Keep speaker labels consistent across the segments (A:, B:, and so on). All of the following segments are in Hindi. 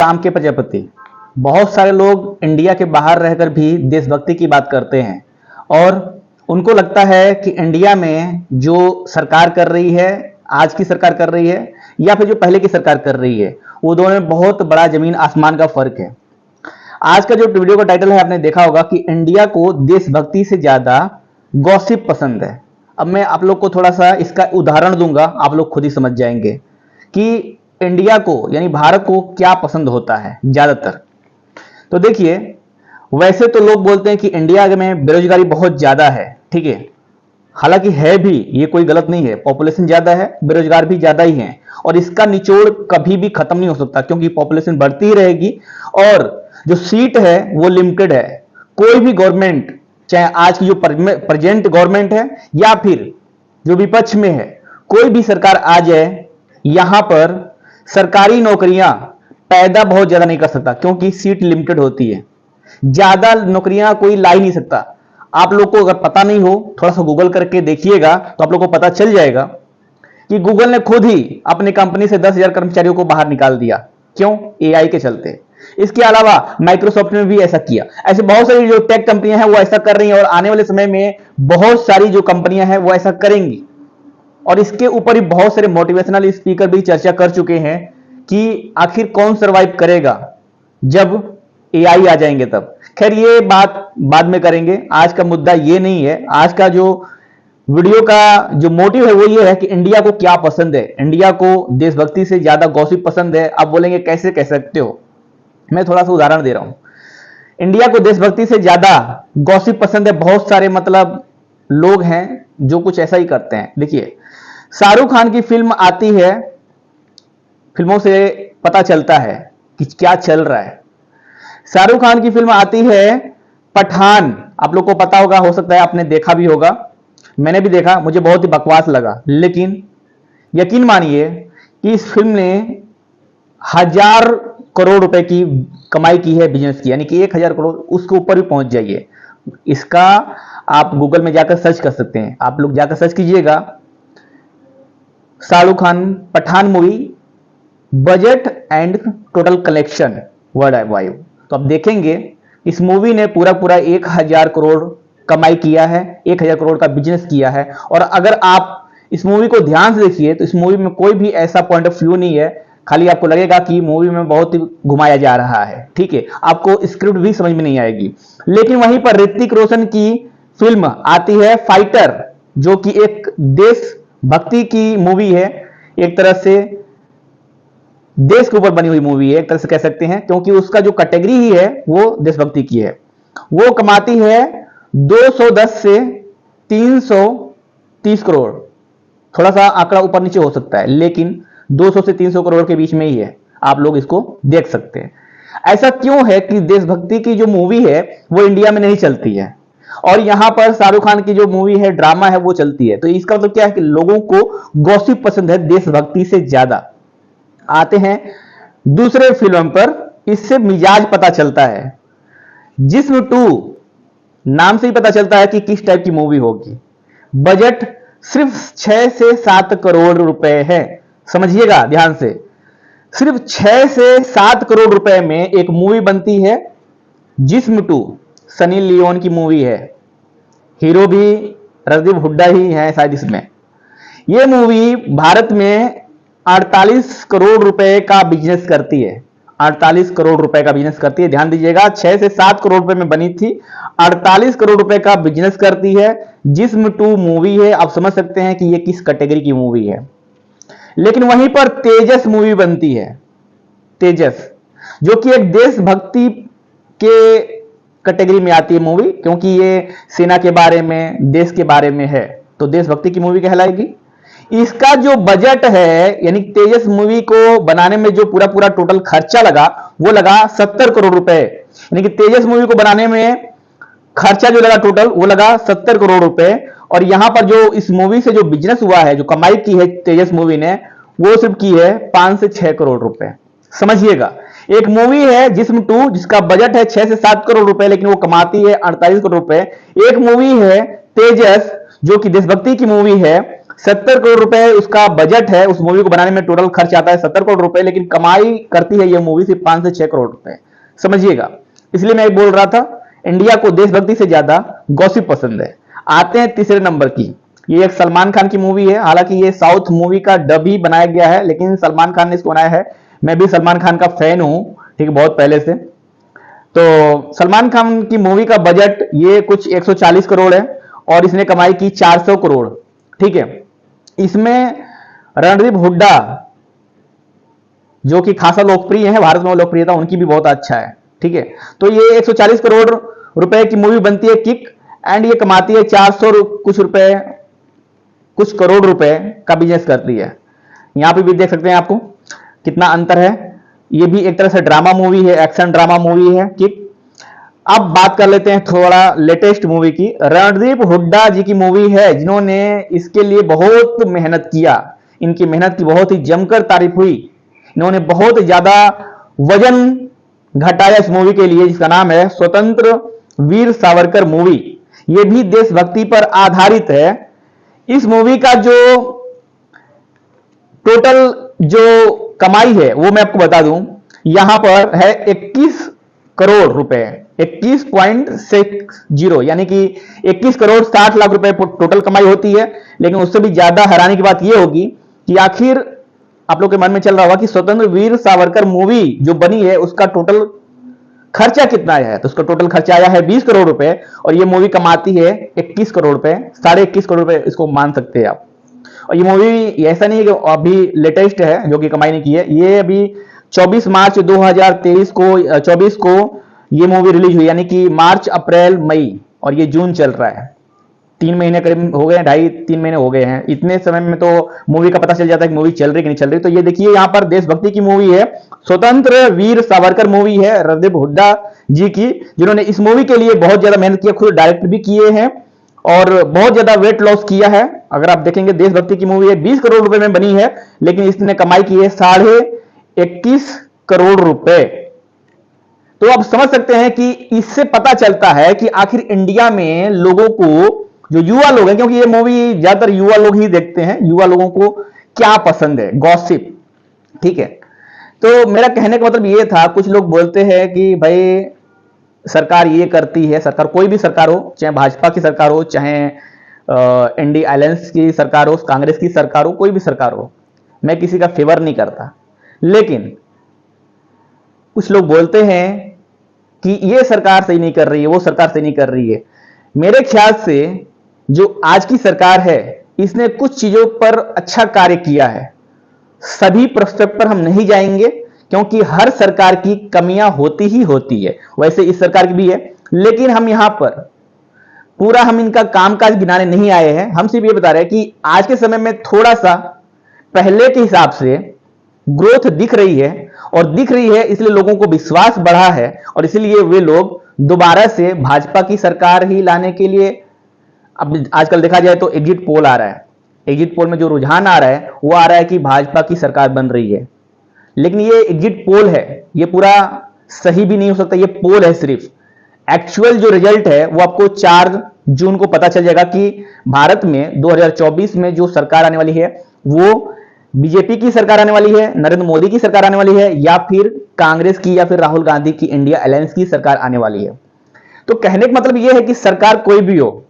A: राम के प्रजापति। बहुत सारे लोग इंडिया के बाहर रहकर भी देशभक्ति की बात करते हैं और उनको लगता है कि इंडिया में जो सरकार कर रही है, आज की सरकार कर रही है या फिर जो पहले की सरकार कर रही है, वो दोनों में बहुत बड़ा जमीन आसमान का फर्क है। आज का जो वीडियो का टाइटल है, आपने देखा होगा कि इंडिया को देशभक्ति से ज्यादा गॉसिप पसंद है। अब मैं आप लोग को थोड़ा सा इसका उदाहरण दूंगा, आप लोग खुद ही समझ जाएंगे कि इंडिया को यानी भारत को क्या पसंद होता है ज्यादातर। तो देखिए, वैसे तो लोग बोलते हैं कि इंडिया में बेरोजगारी बहुत ज्यादा है, ठीक है, हालांकि है भी, ये कोई गलत नहीं है। पॉपुलेशन ज्यादा है, बेरोजगार भी ज्यादा ही है और इसका निचोड़ कभी भी खत्म नहीं हो सकता क्योंकि पॉपुलेशन बढ़ती ही रहेगी और जो सीट है वो लिमिटेड है। कोई भी गवर्नमेंट, चाहे आज की जो प्रेजेंट गवर्नमेंट है या फिर जो विपक्ष में है, कोई भी सरकार आ जाए, यहां पर सरकारी नौकरियां पैदा बहुत ज्यादा नहीं कर सकता क्योंकि सीट लिमिटेड होती है। ज्यादा नौकरियां कोई ला ही नहीं सकता। आप लोग को अगर पता नहीं हो, थोड़ा सा गूगल करके देखिएगा तो आप लोग को पता चल जाएगा कि गूगल ने खुद ही अपनी कंपनी से 10,000 कर्मचारियों को बाहर निकाल दिया। क्यों? एआई के चलते। इसके अलावा माइक्रोसॉफ्ट ने भी ऐसा किया। ऐसे बहुत सारी जो टेक कंपनियां हैं वो ऐसा कर रही हैं और आने वाले समय में बहुत सारी जो कंपनियां हैं वो ऐसा करेंगी। और इसके ऊपर ही बहुत सारे मोटिवेशनल स्पीकर भी चर्चा कर चुके हैं कि आखिर कौन सरवाइव करेगा जब एआई आ जाएंगे तब। खैर, ये बात बाद में करेंगे, आज का मुद्दा ये नहीं है। आज का जो वीडियो का जो मोटिव है वो ये है कि इंडिया को क्या पसंद है। इंडिया को देशभक्ति से ज्यादा गॉसिप पसंद है। आप बोलेंगे कैसे कह सकते हो, मैं थोड़ा सा उदाहरण दे रहा हूं। इंडिया को देशभक्ति से ज्यादा गॉसिप पसंद है। बहुत सारे मतलब लोग हैं जो कुछ ऐसा ही करते हैं। देखिए, शाहरुख खान की फिल्म आती है, फिल्मों से पता चलता है कि क्या चल रहा है। शाहरुख खान की फिल्म आती है पठान, आप लोग को पता होगा, हो सकता है आपने देखा भी होगा, मैंने भी देखा, मुझे बहुत ही बकवास लगा। लेकिन यकीन मानिए कि इस फिल्म ने 1,000 करोड़ रुपए की कमाई की है, बिजनेस की, यानी कि 1,000 करोड़, उसके ऊपर भी पहुंच जाइए। इसका आप गूगल में जाकर सर्च कर सकते हैं। आप लोग जाकर सर्च कीजिएगा Shahrukh Khan Pathaan movie budget and total collection worldwide, तो आप देखेंगे इस मूवी ने पूरा 1,000 करोड़ कमाई किया है, 1,000 करोड़ का बिजनेस किया है। और अगर आप इस मूवी को ध्यान से देखिए तो इस मूवी में कोई भी ऐसा पॉइंट ऑफ व्यू नहीं है, खाली आपको लगेगा कि मूवी में बहुत ही घुमाया जा रहा है, ठीक है, आपको स्क्रिप्ट भी समझ में नहीं आएगी। लेकिन वहीं पर ऋतिक रोशन की फिल्म आती है फाइटर, जो कि एक देशभक्ति की मूवी है, एक तरह से देश के ऊपर बनी हुई मूवी है, एक तरह से कह सकते हैं, क्योंकि उसका जो कैटेगरी ही है वो देशभक्ति की है। वो कमाती है 210 से 330 करोड़, थोड़ा सा आंकड़ा ऊपर नीचे हो सकता है, लेकिन 200 से 300 करोड़ के बीच में ही है। आप लोग इसको देख सकते हैं। ऐसा क्यों है कि देशभक्ति की जो मूवी है वो इंडिया में नहीं चलती है और यहां पर शाहरुख खान की जो मूवी है, ड्रामा है, वो चलती है। तो इसका मतलब क्या है कि लोगों को गॉसिप पसंद है देशभक्ति से ज्यादा। आते हैं दूसरे फिल्म पर, इससे मिजाज पता चलता है। जिस्म 2 नाम से ही पता चलता है कि किस टाइप की मूवी होगी। बजट सिर्फ 6 से 7 करोड़ रुपए है, समझिएगा ध्यान से। सिर्फ 6 से 7 करोड़ रुपए में एक मूवी बनती है जिस्म 2, सनी लियोन की मूवी है, हीरो भी रणदीप हुड्डा ही है शायद इसमें। यह मूवी भारत में 48 करोड़ रुपए का बिजनेस करती है, 48 करोड़ रुपए का बिजनेस करती है। ध्यान दीजिएगा, 6 से 7 करोड़ रुपए में बनी थी, 48 करोड़ रुपए का बिजनेस करती है। जिस्म 2 मूवी है, आप समझ सकते हैं कि ये किस कैटेगरी की मूवी है। लेकिन वहीं पर तेजस मूवी बनती है, तेजस, जो कि एक देशभक्ति के कैटेगरी में आती है मूवी, क्योंकि ये सेना के बारे में, देश के बारे में है, तो देशभक्ति की मूवी कहलाएगी। इसका जो बजट है, यानी तेजस मूवी को बनाने में जो पूरा टोटल खर्चा लगा वो लगा 70 करोड़ रुपए, यानी कि तेजस मूवी को बनाने में खर्चा जो लगा टोटल वो लगा 70 करोड़ रुपए। और यहां पर जो इस मूवी से जो बिजनेस हुआ है, जो कमाई की है तेजस मूवी ने, वो सिर्फ की है 5 से 6 करोड़ रुपए। समझिएगा, एक मूवी है जिस्म 2 जिसका बजट है 6 से 7 करोड़ रुपए, लेकिन वो कमाती है 48 करोड़ रुपए। एक मूवी है तेजस जो कि देशभक्ति की मूवी है, 70 करोड़ रुपए उसका बजट है, उस मूवी को बनाने में टोटल खर्च आता है 70 करोड़ रुपए, लेकिन कमाई करती है ये मूवी सिर्फ 5 से 6 करोड़ रुपए, समझिएगा। इसलिए मैं बोल रहा था इंडिया को देशभक्ति से ज्यादा गॉसिप पसंद है। आते हैं तीसरे नंबर की, ये एक सलमान खान की मूवी है। हालांकि ये साउथ मूवी का डब ही बनाया गया है, लेकिन सलमान खान ने इसको बनाया है। मैं भी सलमान खान का फैन हूं, ठीक है, बहुत पहले से। तो सलमान खान की मूवी का बजट ये कुछ 140 करोड़ है और इसने कमाई की 400 करोड़, ठीक है। इसमें रणदीप हुड्डा जो कि खासा लोकप्रिय है, भारत में लोकप्रियता उनकी भी बहुत अच्छा है, ठीक है। तो ये 140 करोड़ रुपए की मूवी बनती है किक, एंड ये कमाती है 400 कुछ रुपए, कुछ करोड़ रुपए का बिजनेस करती है। यहां पे भी देख सकते हैं आपको कितना अंतर है। ये भी एक तरह से ड्रामा मूवी है, एक्शन ड्रामा मूवी है किक। अब बात कर लेते हैं थोड़ा लेटेस्ट मूवी की। रणदीप हुड्डा जी की मूवी है, जिन्होंने इसके लिए बहुत मेहनत किया, इनकी मेहनत की बहुत ही जमकर तारीफ हुई। इन्होंने बहुत ज्यादा वजन घटाया इस मूवी के लिए, जिसका नाम है स्वतंत्र वीर सावरकर मूवी। यह भी देशभक्ति पर आधारित है। इस मूवी का जो टोटल जो कमाई है वो मैं आपको बता दूं, यहां पर है 21 करोड़ रुपए, 21.60, यानी कि 21 करोड़ 60 लाख रुपए टोटल कमाई होती है। लेकिन उससे भी ज्यादा हैरानी की बात यह होगी कि आखिर आप लोग के मन में चल रहा होगा कि स्वतंत्र वीर सावरकर मूवी जो बनी है उसका टोटल खर्चा कितना है। तो उसका टोटल खर्चा आया है 20 करोड़ रुपए और ये मूवी कमाती है 21 करोड़ रुपए, 21.5 करोड़ रुपए इसको मान सकते हैं आप। और ये मूवी ऐसा नहीं है कि अभी लेटेस्ट है जो कि कमाई नहीं की है, ये अभी 24 मार्च 2023 को 24 को ये मूवी रिलीज हुई, यानी कि मार्च अप्रैल मई और ये जून चल रहा है। 3 महीने करीब हो गए, 2.5-3 महीने हो गए हैं। इतने समय में तो मूवी का पता चल जाता है कि मूवी चल रही कि नहीं चल रही। तो ये देखिए यहाँ पर देशभक्ति की मूवी है, स्वतंत्र वीर सावरकर मूवी है रणदीप हुड्डा जी की, जिन्होंने इस मूवी के लिए बहुत ज्यादा मेहनत किया, खुद डायरेक्ट भी किए हैं और बहुत ज्यादा वेट लॉस किया है। अगर आप देखेंगे देशभक्ति की मूवी है, 20 करोड़ रुपए में बनी है, लेकिन इसने कमाई की है 21.5 करोड़ रुपए। तो आप समझ सकते हैं कि इससे पता चलता है कि आखिर इंडिया में लोगों को, जो युवा लोग हैं, क्योंकि ये मूवी ज्यादातर युवा लोग ही देखते हैं, युवा लोगों को क्या पसंद है, गॉसिप, ठीक है। तो मेरा कहने का मतलब ये था, कुछ लोग बोलते हैं कि भाई सरकार ये करती है, सरकार कोई भी सरकार हो, चाहे भाजपा की सरकार हो, चाहे इंडिया अलायंस की सरकार हो, कांग्रेस की सरकार हो, कोई भी सरकार हो, मैं किसी का फेवर नहीं करता। लेकिन कुछ लोग बोलते हैं कि ये सरकार सही नहीं कर रही है, वो सरकार सही नहीं कर रही है। मेरे ख्याल से जो आज की सरकार है, इसने कुछ चीजों पर अच्छा कार्य किया है। सभी प्रोस्पेक्ट पर हम नहीं जाएंगे क्योंकि हर सरकार की कमियां होती ही होती है, वैसे इस सरकार की भी है। लेकिन हम यहां पर पूरा हम इनका कामकाज गिनाने नहीं आए हैं। हम सिर्फ ये बता रहे हैं कि आज के समय में थोड़ा सा पहले के हिसाब से ग्रोथ दिख रही है, और दिख रही है इसलिए लोगों को विश्वास बढ़ा है, और इसलिए वे लोग दोबारा से भाजपा की सरकार ही लाने के लिए, अब आजकल देखा जाए तो एग्जिट पोल आ रहा है, एग्जिट पोल में जो रुझान आ रहा है वो आ रहा है कि भाजपा की सरकार बन रही है। लेकिन ये एग्जिट पोल है, ये पूरा सही भी नहीं हो सकता, ये पोल है सिर्फ। एक्चुअल जो रिजल्ट है वो आपको 4 जून को पता चल जाएगा कि भारत में 2024 में जो सरकार आने वाली है वो बीजेपी की सरकार आने वाली है, नरेंद्र मोदी की सरकार आने वाली है, या फिर कांग्रेस की, या फिर राहुल गांधी की इंडिया अलायंस की सरकार आने वाली है। तो कहने का मतलब यह है कि सरकार कोई भी हो,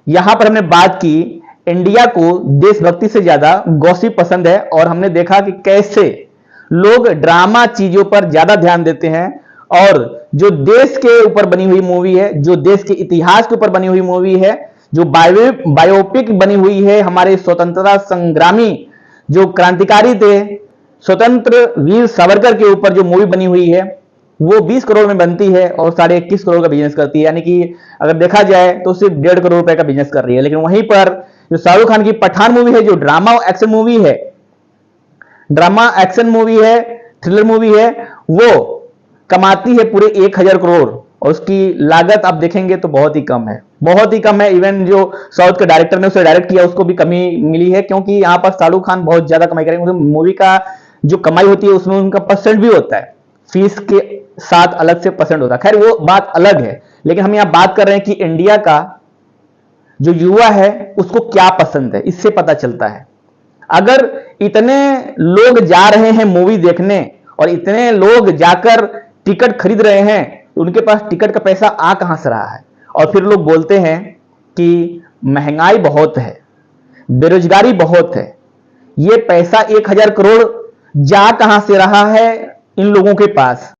A: यहां पर हमने बात की इंडिया को देशभक्ति से ज्यादा गॉसिप पसंद है, और हमने देखा कि कैसे लोग ड्रामा चीजों पर ज्यादा ध्यान देते हैं, और जो देश के ऊपर बनी हुई मूवी है, जो देश के इतिहास के ऊपर बनी हुई मूवी है, जो बायोपिक बनी हुई है, हमारे स्वतंत्रता संग्रामी जो क्रांतिकारी थे स्वतंत्र वीर सावरकर के ऊपर जो मूवी बनी हुई है, वो 20 करोड़ में बनती है और 21.5 करोड़ का बिजनेस करती है। यानी कि अगर देखा जाए तो सिर्फ 1.5 करोड़ रुपए का बिजनेस कर रही है। लेकिन वहीं पर जो शाहरुख खान की पठान मूवी है, जो ड्रामा एक्शन मूवी है, ड्रामा एक्शन मूवी है, थ्रिलर मूवी है, वो कमाती है पूरे 1000 करोड़, और उसकी लागत आप देखेंगे तो बहुत ही कम है, बहुत ही कम है। इवन जो साउथ के डायरेक्टर ने उसे डायरेक्ट किया उसको भी कमी मिली है, क्योंकि यहां पर शाहरुख खान बहुत ज्यादा कमाई करेंगे। मूवी का जो कमाई होती है उसमें उनका परसेंट भी होता है, फीस के साथ अलग से परसेंट होता है। खैर वो बात अलग है, लेकिन हम यहां बात कर रहे हैं कि इंडिया का जो युवा है उसको क्या पसंद है, इससे पता चलता है। अगर इतने लोग जा रहे हैं मूवी देखने और इतने लोग जाकर टिकट खरीद रहे हैं, तो उनके पास टिकट का पैसा आ कहां से रहा है? और फिर लोग बोलते हैं कि महंगाई बहुत है, बेरोजगारी बहुत है। ये पैसा 1000 करोड़ जा कहां से रहा है इन लोगों के पास?